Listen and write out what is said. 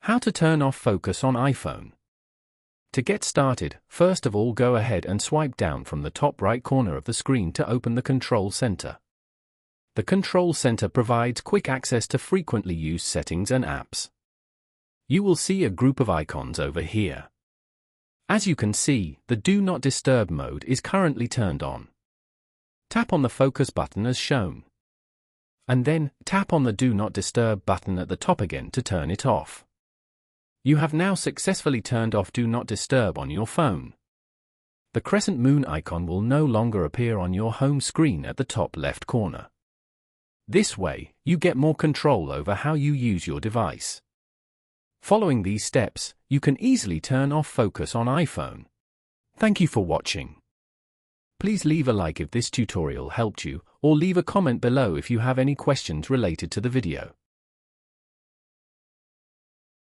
How to turn off focus on iPhone. To get started, first of all go ahead and swipe down from the top right corner of the screen to open the Control Center. The Control Center provides quick access to frequently used settings and apps. You will see a group of icons over here. As you can see, the Do Not Disturb mode is currently turned on. Tap on the focus button as shown. And then, tap on the Do Not Disturb button at the top again to turn it off. You have now successfully turned off Do Not Disturb on your phone. The crescent moon icon will no longer appear on your home screen at the top left corner. This way, you get more control over how you use your device. Following these steps, you can easily turn off focus on iPhone. Thank you for watching. Please leave a like if this tutorial helped you, or leave a comment below if you have any questions related to the video.